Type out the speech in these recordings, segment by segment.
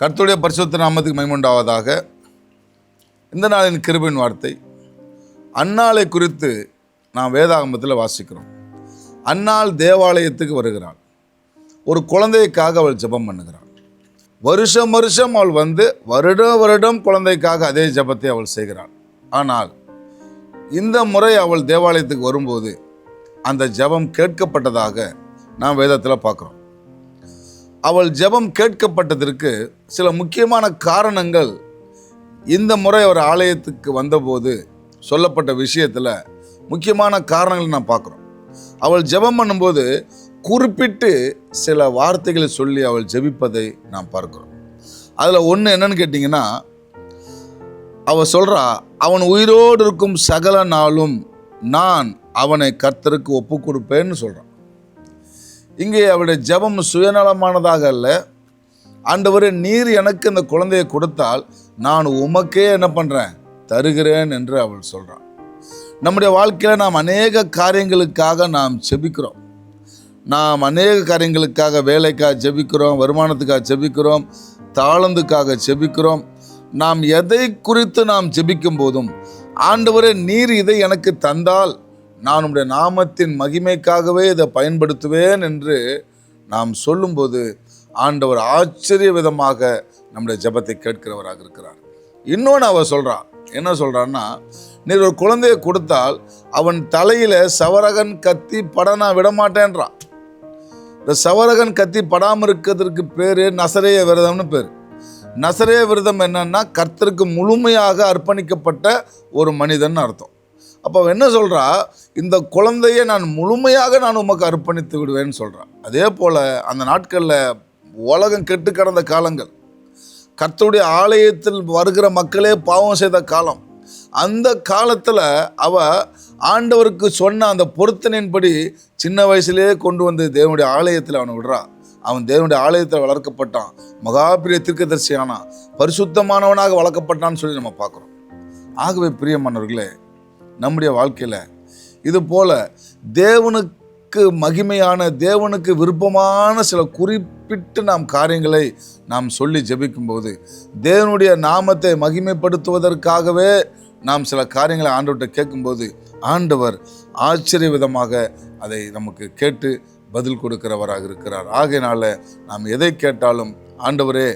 கர்த்தருடைய பரிசுத்த நாமத்துக்கு மகிமை உண்டாவதாக. இந்த நாளின் கிருபையின் வார்த்தை, அன்னாளை குறித்து நாம் வேதாகமத்தில் வாசிக்கிறோம். அன்னாள் தேவாலயத்துக்கு வருகிறாள். ஒரு குழந்தைக்காக அவள் ஜெபம் பண்ணுகிறாள். வருஷம் வருஷம் அவள் வந்து வருடம் குழந்தைக்காக அதே ஜெபத்தை அவள் செய்கிறாள். ஆனால் இந்த முறை அவள் தேவாலயத்துக்கு வரும்போது அந்த ஜெபம் கேட்கப்பட்டதாக நாம் வேதத்தில் பார்க்குறோம். அவள் ஜெபம் கேட்கப்பட்டதற்கு சில முக்கியமான காரணங்கள் இந்த முறை அவர் ஆலயத்துக்கு வந்தபோது சொல்லப்பட்ட விஷயத்தில் முக்கியமான காரணங்கள் நாம் பார்க்குறோம். அவள் ஜெபம் பண்ணும்போது குறிப்பிட்டு சில வார்த்தைகளை சொல்லி அவள் ஜெபிப்பதை நாம் பார்க்கிறோம். அதில் ஒன்று என்னன்னு கேட்டிங்கன்னா, அவள் சொல்கிறா, அவன் உயிரோடு இருக்கும் சகல நாளும் நான் அவனை கர்த்தருக்கு ஒப்பு கொடுப்பேன்னு சொல்கிறான். இங்கே அவளுடைய ஜெபம் சுயநலமானதாக அல்ல. ஆண்டவரே, நீர் எனக்கு இந்த குழந்தையை கொடுத்தால் நான் உமக்கே என்ன பண்ணுறேன், தருகிறேன் என்று அவள் சொல்கிறான். நம்முடைய வாழ்க்கையில் நாம் அநேக காரியங்களுக்காக நாம் ஜெபிக்கிறோம். நாம் அநேக காரியங்களுக்காக, வேலைக்காக ஜெபிக்கிறோம், வருமானத்துக்காக ஜெபிக்கிறோம், தாளந்துக்காக ஜெபிக்கிறோம். நாம் எதை குறித்து நாம் ஜெபிக்கும் போதும், ஆண்டவரே நீர் இதை எனக்கு தந்தால் நான் உம்முடைய நாமத்தின் மகிமைக்காகவே இதை பயன்படுத்துவேன் என்று நாம் சொல்லும்போது ஆண்டவர் ஆச்சரிய விதமாக நம்முடைய ஜெபத்தை கேட்கிறவராக இருக்கிறார். இன்னொன்று அவள் சொல்கிறா, என்ன சொல்கிறான்னா, நீர் ஒரு குழந்தையை கொடுத்தால் அவன் தலையில் சவரகன் கத்தி பட நான் விடமாட்டேன்றான். இந்த சவரகன் கத்தி படாமல் இருக்கிறதுக்கு பேர் நசரேய விரதம்னு பேர். நசரேய விரதம் என்னன்னா, கர்த்தருக்கு முழுமையாக அர்ப்பணிக்கப்பட்ட ஒரு மனிதன் அர்த்தம். அப்போ என்ன சொல்கிறா, இந்த குழந்தையை நான் முழுமையாக நான் உமக்கு அர்ப்பணித்து விடுவேன்னு சொல்கிறான். அதே போல் அந்த நாட்களில் உலகம் கெட்டு கடந்த காலங்கள், கர்த்தருடைய ஆலயத்தில் வருகிற மக்களே பாவம் செய்த காலம். அந்த காலத்தில் அவள் ஆண்டவருக்கு சொன்ன அந்த பொருத்தனையின்படி சின்ன வயசுலேயே கொண்டு வந்து தேவனுடைய ஆலயத்தில் அவனை விடுறா. அவன் தேவனுடைய ஆலயத்தில் வளர்க்கப்பட்டான், மகாபிரிய தீர்க்கதரிசியானான், பரிசுத்தமானவனாக வளர்க்கப்பட்டான்னு சொல்லி நம்ம பார்க்குறோம். ஆகவே பிரியமானவர்களே, நம்முடைய வாழ்க்கையில் இது போல் தேவனுக்கு மகிமையான, தேவனுக்கு விருப்பமான சில குறிப்பிட்டு நாம் காரியங்களை நாம் சொல்லி ஜெபிக்கும்போது, தேவனுடைய நாமத்தை மகிமைப்படுத்துவதற்காகவே நாம் சில காரியங்களை ஆண்டவர்கிட்ட கேட்கும்போது ஆண்டவர் ஆச்சரிய விதமாக அதை நமக்கு கேட்டு பதில் கொடுக்கிறவராக இருக்கிறார். ஆகையினால நாம் எதை கேட்டாலும், ஆண்டவரே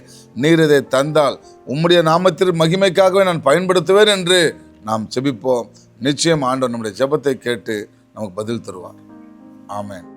நீர் இதை தந்தால் உம்முடைய நாமத்தின் மகிமைக்காகவே நான் பயன்படுத்துவேன் என்று நாம் ஜெபிப்போம். நிச்சயம் ஆண்டவர் நம்முடைய ஜெபத்தை கேட்டு நமக்கு பதில் தருவார். ஆமென்.